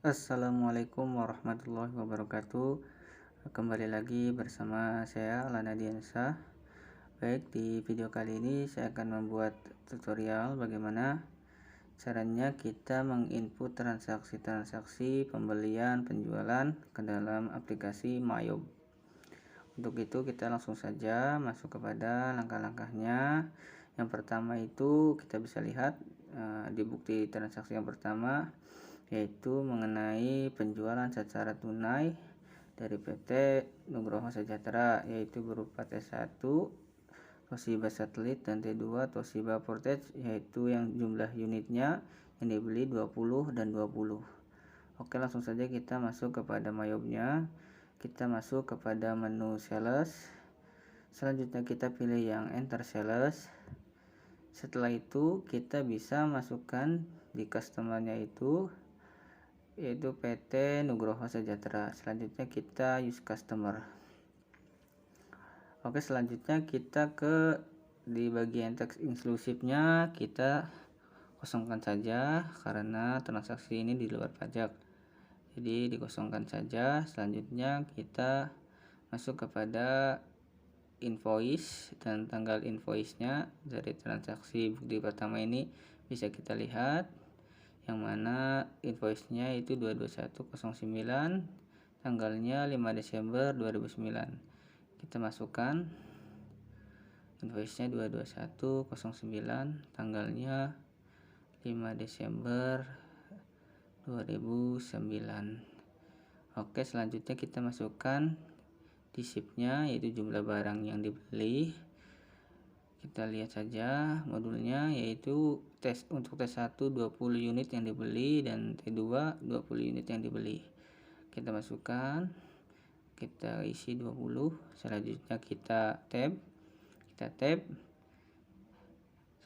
Assalamualaikum warahmatullahi wabarakatuh. Kembali lagi bersama saya Lana Diansa. Baik, di video kali ini saya akan membuat tutorial bagaimana caranya kita menginput transaksi-transaksi pembelian penjualan ke dalam aplikasi Mayob. Untuk itu kita langsung saja masuk kepada langkah-langkahnya. Yang pertama itu kita bisa lihat di bukti transaksi yang pertama, yaitu mengenai penjualan secara tunai dari PT Nugroho Sejahtera, yaitu berupa T1 Toshiba Satelit dan T2 Toshiba Portage, yaitu yang jumlah unitnya yang dibeli 20 dan 20. Oke, langsung saja kita masuk kepada Mayobnya. Kita masuk kepada menu sales. Selanjutnya kita pilih yang enter sales. Setelah itu kita bisa masukkan di customernya itu yaitu PT Nugroho Sejahtera. Selanjutnya kita use customer. Oke, selanjutnya kita ke di bagian teks inklusifnya kita kosongkan saja karena transaksi ini di luar pajak, jadi dikosongkan saja. Selanjutnya kita masuk kepada invoice dan tanggal invoice-nya dari transaksi bukti pertama ini bisa kita lihat, yang mana invoice-nya itu 22109, tanggalnya 5 Desember 2009. Kita masukkan invoice-nya 22109, tanggalnya 5 Desember 2009. Oke, selanjutnya kita masukkan di sheet-nya yaitu jumlah barang yang dibeli. Kita lihat saja modulnya, yaitu untuk T1 20 unit yang dibeli dan T2 20 unit yang dibeli. Kita masukkan, kita isi 20. Selanjutnya kita tab.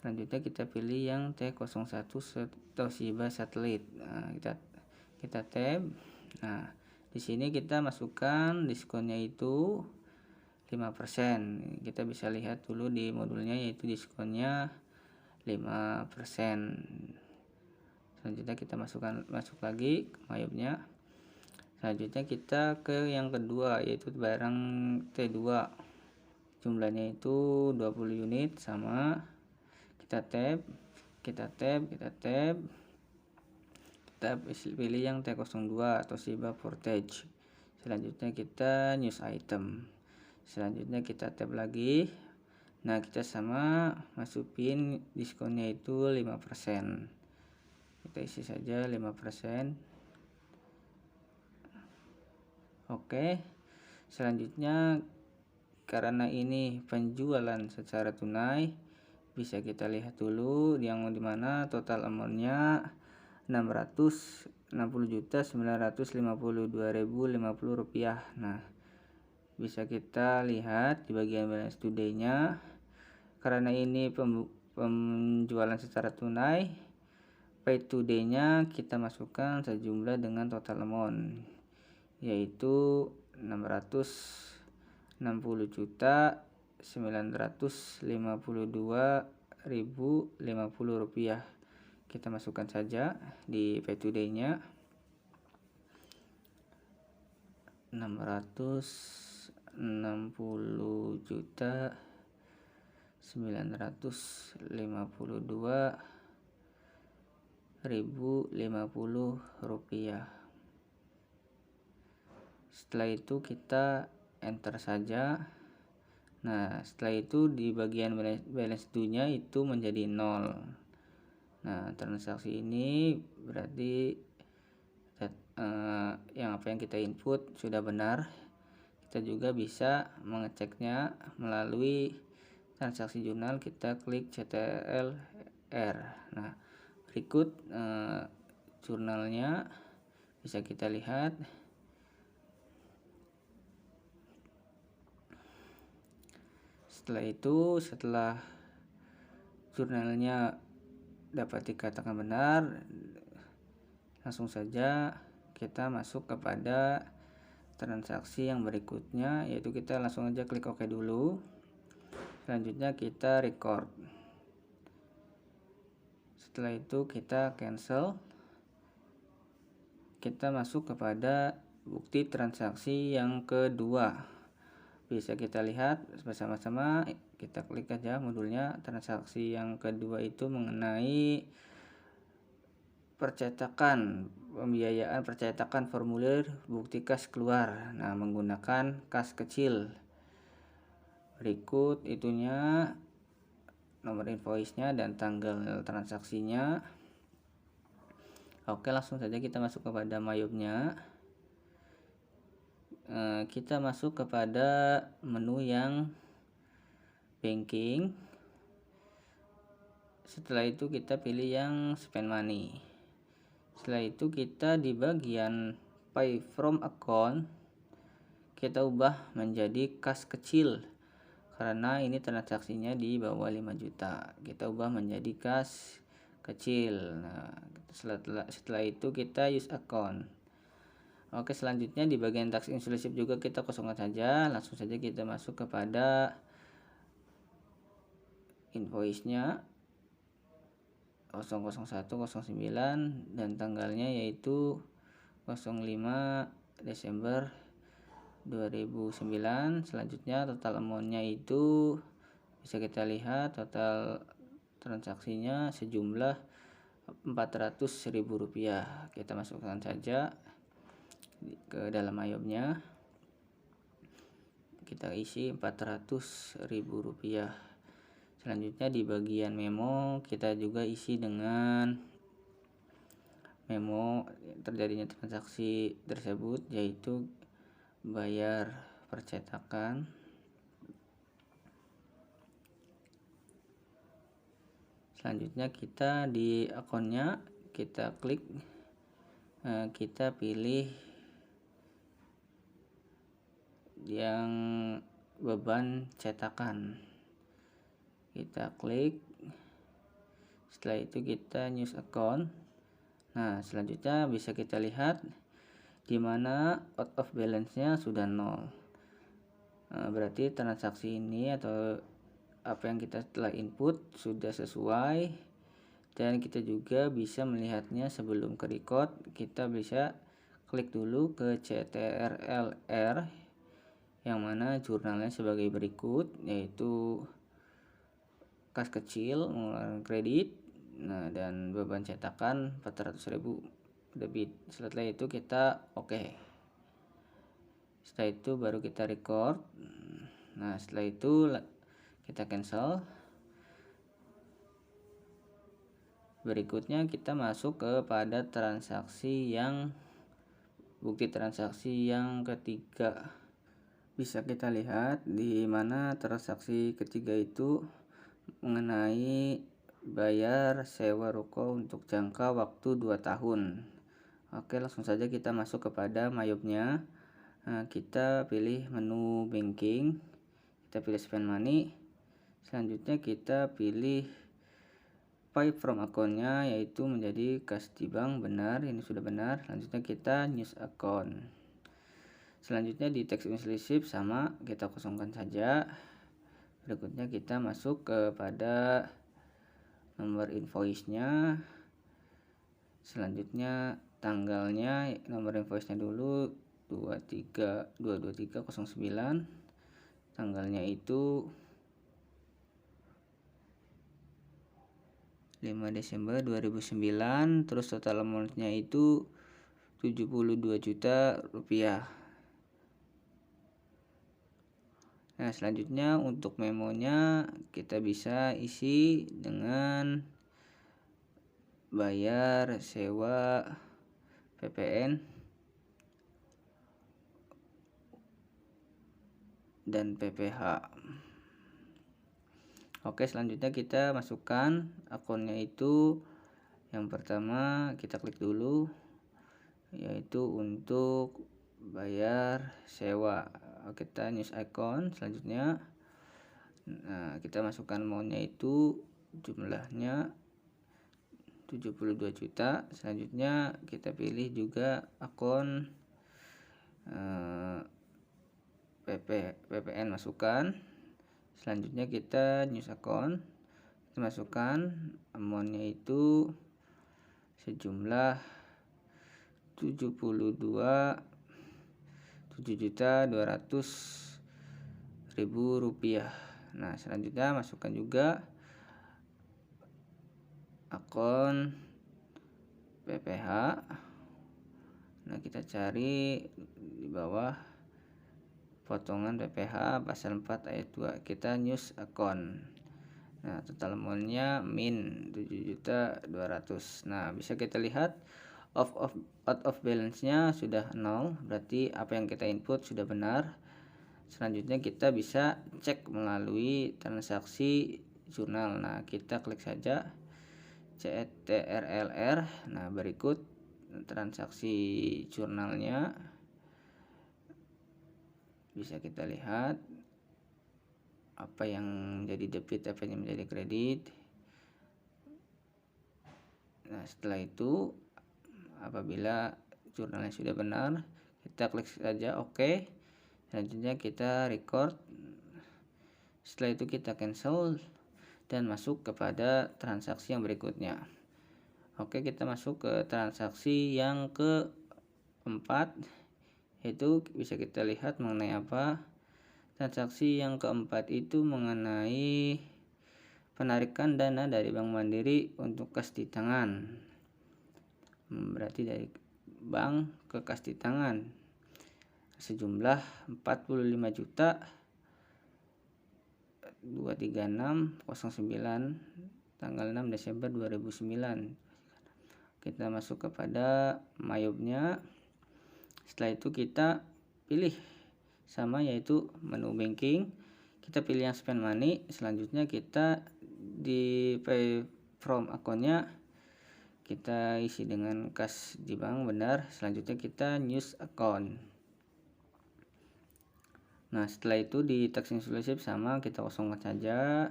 Selanjutnya kita pilih yang T01 Toshiba Satelit. Nah, kita tab. Nah, di sini kita masukkan diskonnya itu 5%. Kita bisa lihat dulu di modulnya, yaitu diskonnya 5%. Selanjutnya kita masuk lagi ke Mayobnya. Selanjutnya kita ke yang kedua, yaitu barang T2. Jumlahnya itu 20 unit sama. Kita pilih yang T02 Toshiba Portage. Selanjutnya kita news item. Selanjutnya kita tab lagi. Nah, kita sama masukin diskonnya itu 5%. Kita isi saja 5%. Oke. Selanjutnya karena ini penjualan secara tunai, bisa kita lihat dulu yang dimana total amountnya 660.952.050 rupiah. Nah, bisa kita lihat di bagian balance today-nya, karena ini penjualan secara tunai, pay today-nya kita masukkan sejumlah dengan total amount, yaitu 660.952.050 rupiah. Kita masukkan saja di pay today-nya 660.952.050 rupiah. Setelah itu kita enter saja. Nah, setelah itu di bagian balance due-nya itu menjadi 0. Nah, transaksi ini berarti yang kita input sudah benar. Kita juga bisa mengeceknya melalui transaksi jurnal. Kita klik CTLR. Nah, berikut jurnalnya bisa kita lihat. Setelah jurnalnya dapat dikatakan benar, langsung saja kita masuk kepada transaksi yang berikutnya, yaitu kita langsung aja klik OK dulu. Selanjutnya kita record. Setelah itu kita cancel. kita masuk kepada bukti transaksi yang kedua. Bisa kita lihat bersama-sama, kita klik aja modulnya. Transaksi yang kedua itu mengenai pembiayaan percetakan formulir bukti kas keluar. Nah, menggunakan kas kecil. Berikut itunya, nomor invoice-nya dan tanggal transaksinya. Oke, langsung saja kita masuk kepada Mayobnya. Kita masuk kepada menu yang banking. Setelah itu kita pilih yang spend money. Setelah itu kita di bagian pay from account, kita ubah menjadi kas kecil karena ini transaksinya di bawah 5 juta. Kita ubah menjadi kas kecil. Nah, setelah itu kita use account. Oke, selanjutnya di bagian tax inclusive juga kita kosongkan saja. Langsung saja kita masuk kepada invoice-nya 00109 dan tanggalnya yaitu 05 Desember 2009. Selanjutnya total amount-nya itu bisa kita lihat total transaksinya sejumlah Rp400.000. Kita masukkan saja ke dalam Mayobnya, kita isi Rp400.000. Selanjutnya di bagian memo kita juga isi dengan memo terjadinya transaksi tersebut, yaitu bayar percetakan. Selanjutnya kita di akunnya kita klik, kita pilih yang beban cetakan, kita klik. Setelah itu kita news account. Nah, selanjutnya bisa kita lihat di mana out of balance-nya sudah 0. Berarti transaksi ini atau apa yang kita telah input sudah sesuai, dan kita juga bisa melihatnya sebelum ke record. Kita bisa klik dulu ke CTRLR yang mana jurnalnya sebagai berikut, yaitu kas kecil mengeluarkan kredit, nah dan beban cetakan 400.000 debit. Setelah itu kita oke. Setelah itu baru kita record. Nah, setelah itu kita cancel. Berikutnya kita masuk kepada bukti transaksi yang ketiga. Bisa kita lihat di mana transaksi ketiga itu mengenai bayar sewa ruko untuk jangka waktu 2 tahun. Oke, langsung saja kita masuk kepada Mayobnya. Kita pilih menu banking, kita pilih spend money. Selanjutnya kita pilih pay from account-nya, yaitu menjadi kas di bank. Benar, ini sudah benar. Selanjutnya kita news account. Selanjutnya di tax inclusive sama, kita kosongkan saja. Berikutnya kita masuk kepada nomor invoice-nya. Selanjutnya tanggalnya, nomor invoice-nya dulu 22309. Tanggalnya itu 5 Desember 2009. Terus total amount-nya itu Rp72 juta. Nah, selanjutnya untuk memonya kita bisa isi dengan bayar sewa PPN dan PPH. Oke, selanjutnya kita masukkan akunnya itu. Yang pertama kita klik dulu, yaitu untuk bayar sewa. Kita news account. Selanjutnya kita masukkan amount-nya itu jumlahnya 72 juta. Selanjutnya kita pilih juga akun PPN, masukkan. Selanjutnya kita news account, kita masukkan amount-nya itu sejumlah 7.200.000 rupiah. Nah, selanjutnya masukkan juga akun PPH. Nah, kita cari di bawah potongan PPH pasal 4 ayat 2, kita news account. Nah, total amountnya min 7.200.000. Nah, bisa kita lihat out of balance-nya sudah 0, berarti apa yang kita input sudah benar. Selanjutnya kita bisa cek melalui transaksi jurnal. Nah, kita klik saja CTRLR. Nah, berikut transaksi jurnalnya bisa kita lihat apa yang menjadi debit, apa yang menjadi kredit. Nah, setelah itu apabila jurnalnya sudah benar, kita klik saja OK. Selanjutnya kita record. Setelah itu kita cancel dan masuk kepada transaksi yang berikutnya. Oke, kita masuk ke transaksi yang keempat, yaitu bisa kita lihat mengenai apa. Transaksi yang keempat itu mengenai penarikan dana dari Bank Mandiri untuk kas di tangan. Berarti dari bank ke kas di tangan sejumlah 45.236.09 tanggal 6 Desember 2009. Kita masuk kepada mayobnya. Setelah itu kita pilih sama, yaitu menu banking. Kita pilih yang spend money. Selanjutnya kita di pay from akunnya kita isi dengan kas di bank, benar. Selanjutnya kita news account. Nah, setelah itu di tax inclusive sama, kita kosongkan saja.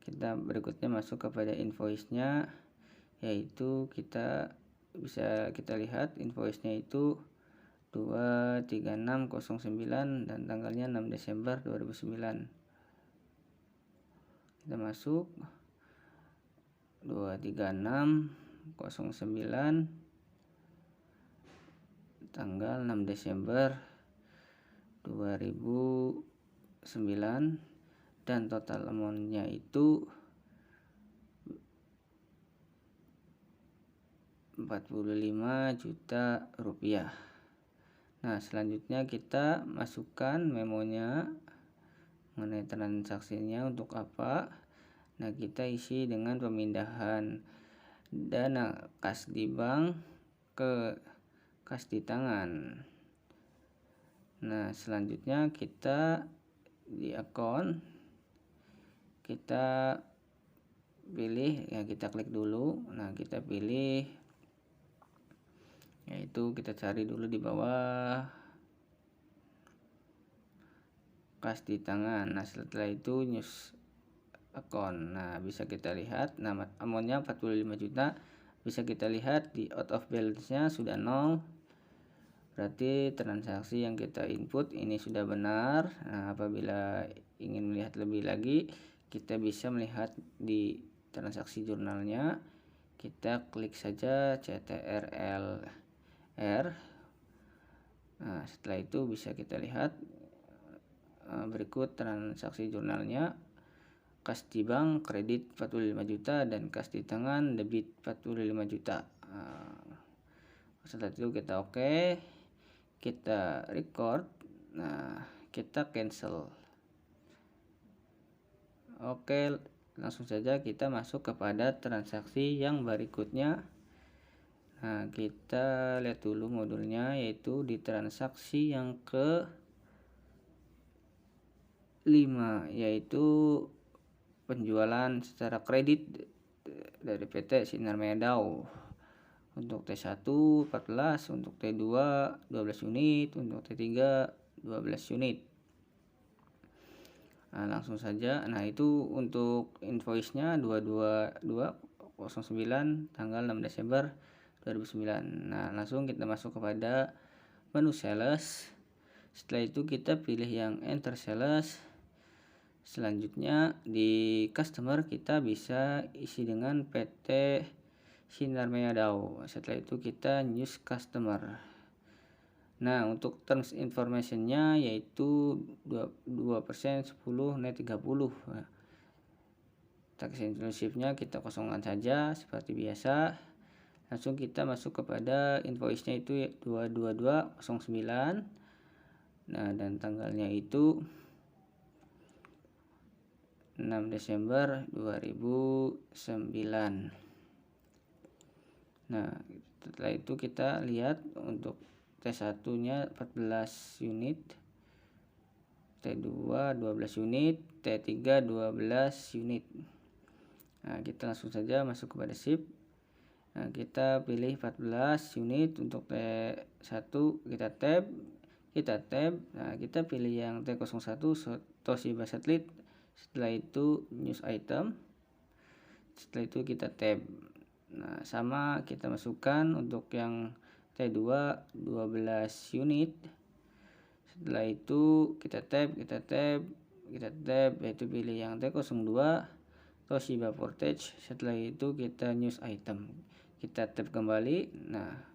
Kita berikutnya masuk kepada invoice-nya, yaitu kita bisa kita lihat invoice-nya itu 23609 dan tanggalnya 6 Desember 2009. Kita masuk 23609 tanggal 6 Desember 2009 dan total amount-nya itu 45 juta rupiah. Nah, selanjutnya kita masukkan memonya mengenai transaksinya untuk apa. Nah, kita isi dengan pemindahan dana kas di bank ke kas di tangan. Nah, selanjutnya kita di akun kita pilih, ya kita klik dulu. Nah, kita pilih, yaitu kita cari dulu di bawah kas di tangan. Nah, setelah itu news account. Nah, bisa kita lihat nama amountnya 45 juta. Bisa kita lihat di out of balance-nya sudah 0, berarti transaksi yang kita input ini sudah benar. Nah, apabila ingin melihat lebih lagi, kita bisa melihat di transaksi jurnalnya. Kita klik saja CTRL R. Nah, setelah itu bisa kita lihat berikut transaksi jurnalnya. Kas di bank kredit 45 juta dan kas di tangan debit 45 juta. Setelah itu kita OK, kita record. Nah, kita cancel. Oke, langsung saja kita masuk kepada transaksi yang berikutnya. Nah, kita lihat dulu modulnya, yaitu di transaksi yang ke-5, yaitu penjualan secara kredit dari PT Sinar Medau. Untuk T1 14, untuk T2 12 unit, untuk T3 12 unit. Nah, langsung saja. Nah, itu untuk invoice-nya 22209 tanggal 6 Desember 2009. Nah, langsung kita masuk kepada menu sales. Setelah itu kita pilih yang enter sales. Selanjutnya di customer kita bisa isi dengan PT Sinar Meadow. Setelah itu kita news customer. Nah, untuk terms informationnya yaitu 2%, 10, net 30. Nah, tax inclusive-nya kita kosongkan saja seperti biasa. Langsung kita masuk kepada invoice-nya itu 22209. Nah, dan tanggalnya itu 6 Desember 2009. Nah, setelah itu kita lihat untuk T1 nya 14 unit, T2 12 unit, T3 12 unit. Nah, kita langsung saja masuk kepada ship. Nah, kita pilih 14 unit. Untuk T1 kita tab. Nah, kita pilih yang T01 Toshiba Satellite. Setelah itu news item. Setelah itu kita tab. Nah, sama kita masukkan untuk yang T2 12 unit. Setelah itu kita tab, yaitu pilih yang T02 Toshiba Portage. Setelah itu kita news item. Kita tab kembali. Nah,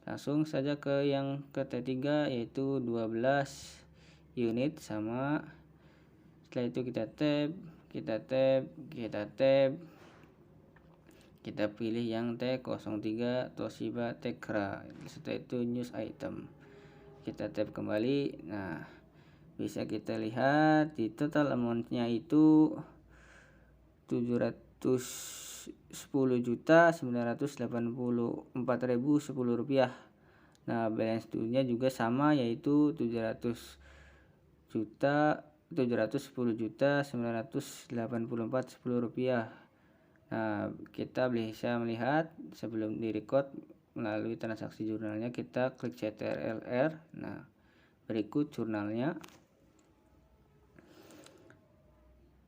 langsung saja ke yang ke T3 yaitu 12 unit sama. Setelah itu kita tab, kita pilih yang T03 Toshiba Tecra. Setelah itu news item. Kita tab kembali. Nah, bisa kita lihat di total amount-nya itu 710.984.010 rupiah. Nah, balance due-nya juga sama yaitu 710.984.10 rupiah. Nah, kita bisa melihat sebelum direcord melalui transaksi jurnalnya, kita klik CTRL-R. Nah, berikut jurnalnya.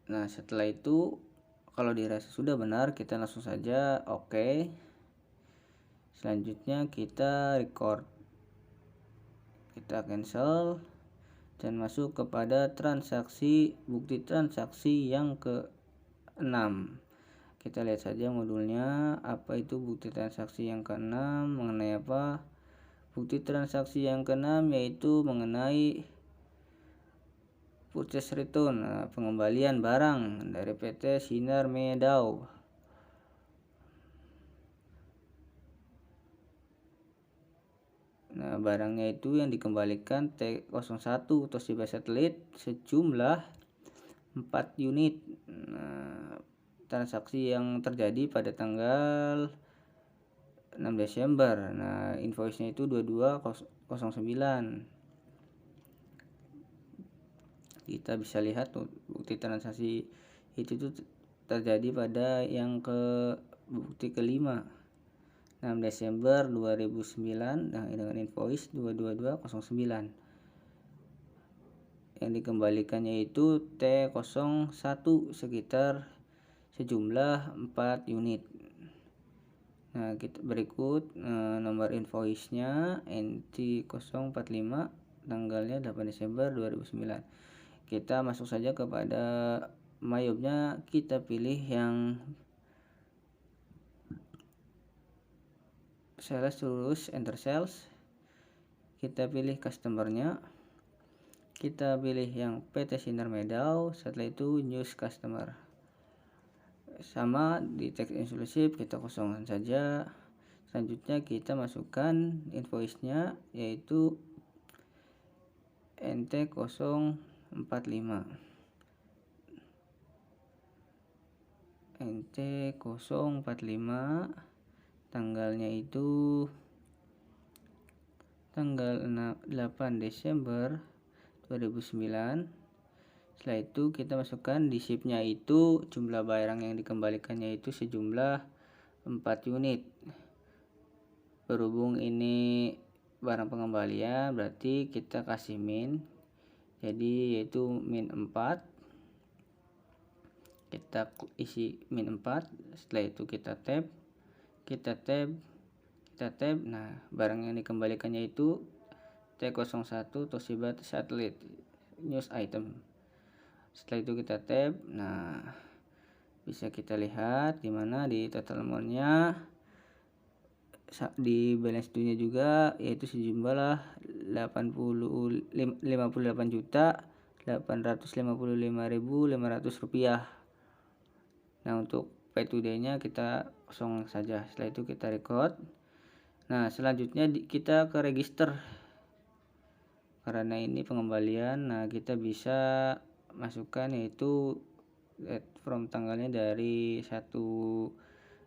Nah, setelah itu kalau dirasa sudah benar, kita langsung saja oke. Selanjutnya kita record, kita cancel dan masuk kepada transaksi, bukti transaksi yang ke-6. Kita lihat saja modulnya, apa itu bukti transaksi yang ke-6, mengenai apa. Bukti transaksi yang ke-6 yaitu mengenai purchase return, pengembalian barang dari PT Sinar Meadow. Nah, barangnya itu yang dikembalikan T01 Toshiba Satellite sejumlah 4 unit. Nah, transaksi yang terjadi pada tanggal 6 Desember. Nah, invoice-nya itu 2209. Kita bisa lihat bukti transaksi itu tuh terjadi pada yang ke bukti kelima 6 Desember 2009. Nah, dengan invoice 22209. Yang dikembalikannya itu T01 sekitar sejumlah 4 unit. Nah, kita berikut nomor invoice-nya NT045, tanggalnya 8 Desember 2009. Kita masuk saja kepada MyOb-nya, kita pilih yang sales terus, enter sales. Kita pilih customer-nya. Kita pilih yang PT Sinar Meadow. Setelah itu news customer. Sama di tax inclusive kita kosongkan saja. Selanjutnya kita masukkan invoice-nya yaitu NT045. NT045, tanggalnya itu tanggal 8 Desember 2009. Setelah itu kita masukkan di ship-nya itu jumlah barang yang dikembalikannya itu sejumlah 4 unit. Berhubung ini barang pengembalian, berarti kita kasih min. Jadi yaitu min 4. Kita isi min 4. Setelah itu kita tab. Nah, barang yang dikembalikannya itu T01 Toshiba Satellite news item. Setelah itu kita tab. Nah, bisa kita lihat di mana di total amount-nya di balance due-nya juga, yaitu sejumlah 58.855.500 rupiah. Nah, untuk pay today nya kita kosong saja. Setelah itu kita record. Nah, selanjutnya kita ke register. Karena ini pengembalian, nah kita bisa masukkan yaitu from tanggalnya dari 1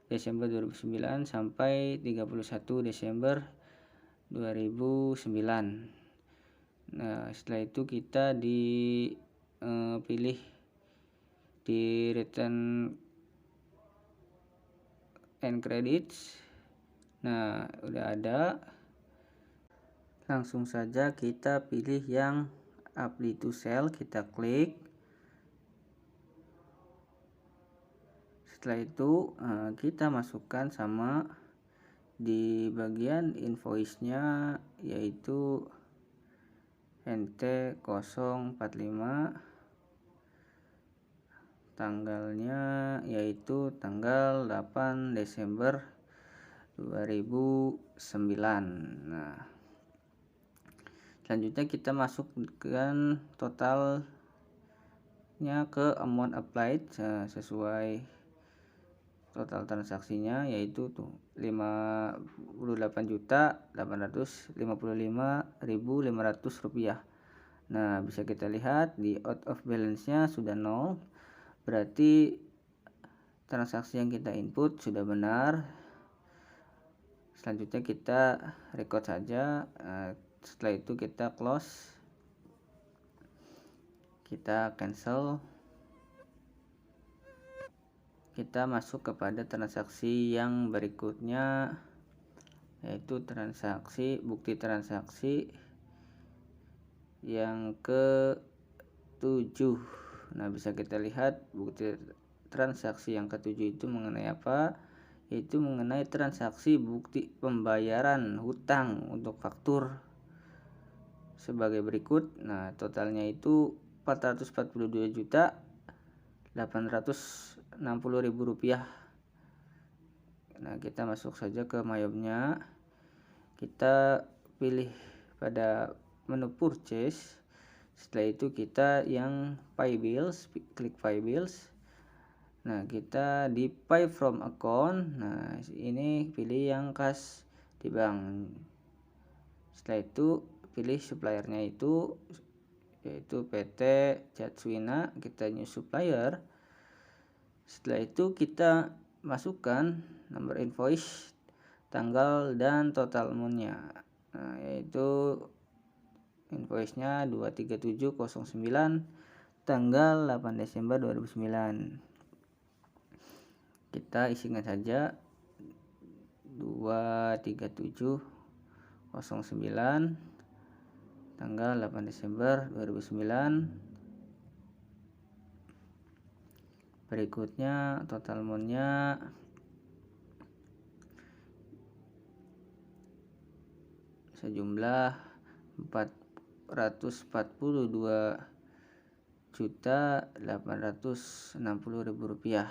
Desember 2009 sampai 31 Desember 2009. Nah, setelah itu kita pilih di return and credits. Nah, udah ada. Langsung saja kita pilih yang apply to sell, kita klik. Setelah itu kita masukkan sama di bagian invoice-nya, yaitu NT045, tanggalnya yaitu tanggal 8 Desember 2009. Nah, selanjutnya kita masukkan totalnya ke amount applied sesuai total transaksinya, yaitu 58.855.500 rupiah. Nah, bisa kita lihat di out of balance nya sudah 0, berarti transaksi yang kita input sudah benar. Selanjutnya kita record saja. Setelah itu kita close, kita cancel. Kita masuk kepada transaksi yang berikutnya, yaitu bukti transaksi yang ke-7. Nah, bisa kita lihat bukti transaksi yang ke-7 itu mengenai apa? Yaitu mengenai transaksi bukti pembayaran hutang untuk faktur sebagai berikut. Nah, totalnya itu 442.860.000 rupiah. Nah, kita masuk saja ke mayobnya. Kita pilih pada menu purchase. Setelah itu kita yang pay bills, klik pay bills. Nah, kita di pay from account. Nah, ini pilih yang kas di bank. Setelah itu pilih suppliernya itu, yaitu PT Jatsuina, kita new supplier. Setelah itu kita masukkan nomor invoice, tanggal dan total amount-nya. Nah, yaitu invoice-nya 23709 tanggal 8 Desember 2009. Kita isikan saja 23709 tanggal 8 Desember 2009. Berikutnya total amount-nya sejumlah 442.860.000 rupiah.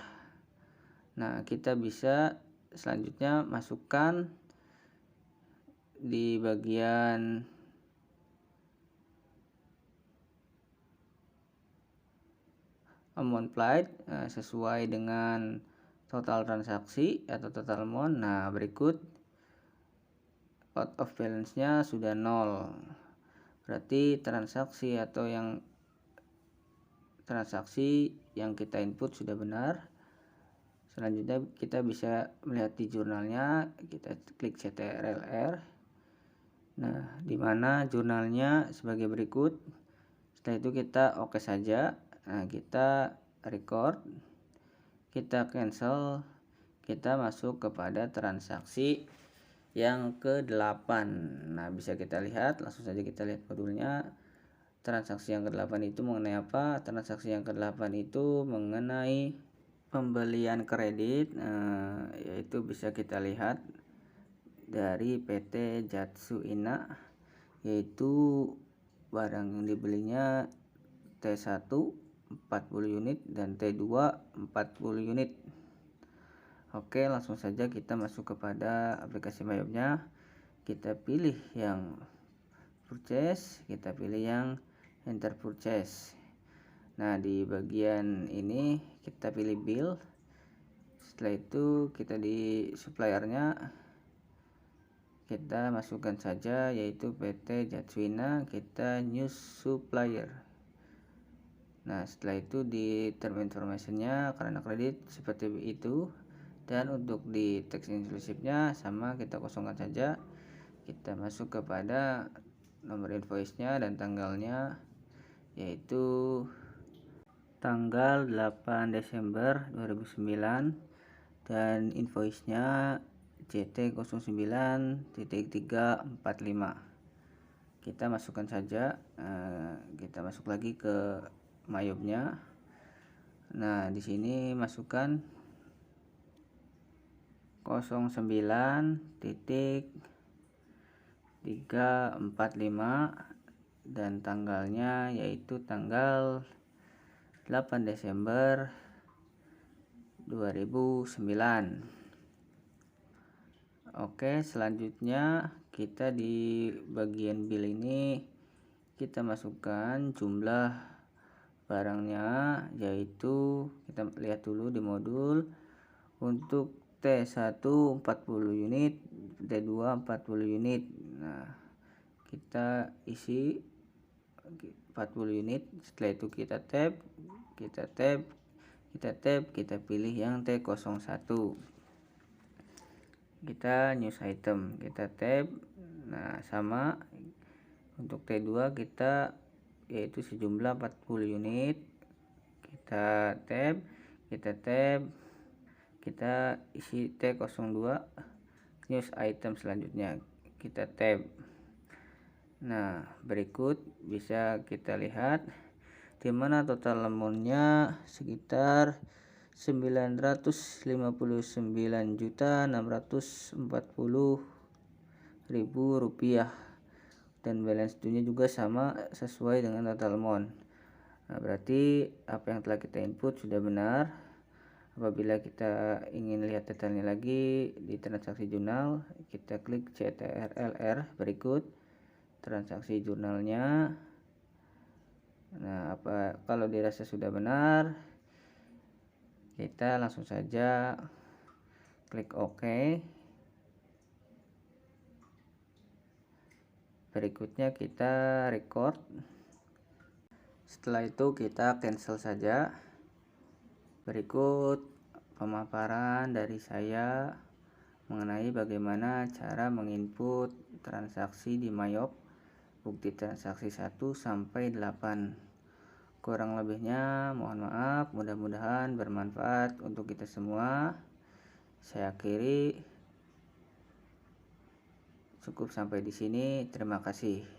Nah, kita bisa selanjutnya masukkan di bagian amount applied sesuai dengan total transaksi atau total amount. Nah, berikut out of balance nya sudah 0, berarti transaksi yang kita input sudah benar. Selanjutnya kita bisa melihat di jurnalnya, kita klik CTRL-R. Nah, di mana jurnalnya sebagai berikut. Setelah itu kita oke saja. Nah, kita record, kita cancel, kita masuk kepada transaksi yang ke-8. Nah, bisa kita lihat, langsung saja kita lihat modulnya. Transaksi yang ke-8 itu mengenai apa? Transaksi yang ke-8 itu mengenai pembelian kredit, yaitu bisa kita lihat dari PT Jatsuina, yaitu barang yang dibelinya T1 40 unit dan T2 40 unit. Oke, langsung saja kita masuk kepada aplikasi Mayopnya. Kita pilih yang purchase, kita pilih yang enter purchase. Nah, di bagian ini kita pilih bill. Setelah itu kita di suppliernya kita masukkan saja yaitu PT Jatswina, kita new supplier. Nah, setelah itu di term informationnya karena kredit seperti itu, dan untuk di teks inklusifnya sama, kita kosongkan saja. Kita masuk kepada nomor invoice-nya dan tanggalnya yaitu tanggal 8 Desember 2009 dan invoice-nya CT09.345. Kita masukkan saja. Kita masuk lagi ke Mayopnya. Nah, di sini masukkan 09.345 dan tanggalnya yaitu tanggal 8 Desember 2009. Oke, selanjutnya kita di bagian bill ini kita masukkan jumlah barangnya, yaitu kita lihat dulu di modul. Untuk T1 40 unit, T2 40 unit. Nah, kita isi 40 unit. Setelah itu kita tab, kita pilih yang T01. Kita news item, kita tab. Nah, sama untuk T2 kita yaitu sejumlah 40 unit. Kita tab, kita isi T02 news item. Selanjutnya kita tab. Nah, berikut bisa kita lihat di mana total amountnya sekitar 959.640.000 rupiah, dan balance due-nya juga sama sesuai dengan total amount. Nah, berarti apa yang telah kita input sudah benar. Apabila kita ingin lihat detailnya lagi di transaksi jurnal, kita klik CTRLR berikut transaksi jurnalnya. Nah, kalau dirasa sudah benar, kita langsung saja klik OK. Berikutnya kita record. Setelah itu kita cancel saja. Berikut pemaparan dari saya mengenai bagaimana cara menginput transaksi di Mayop, bukti transaksi 1 sampai 8. Kurang lebihnya mohon maaf, mudah-mudahan bermanfaat untuk kita semua. Saya akhiri, cukup sampai di sini. Terima kasih.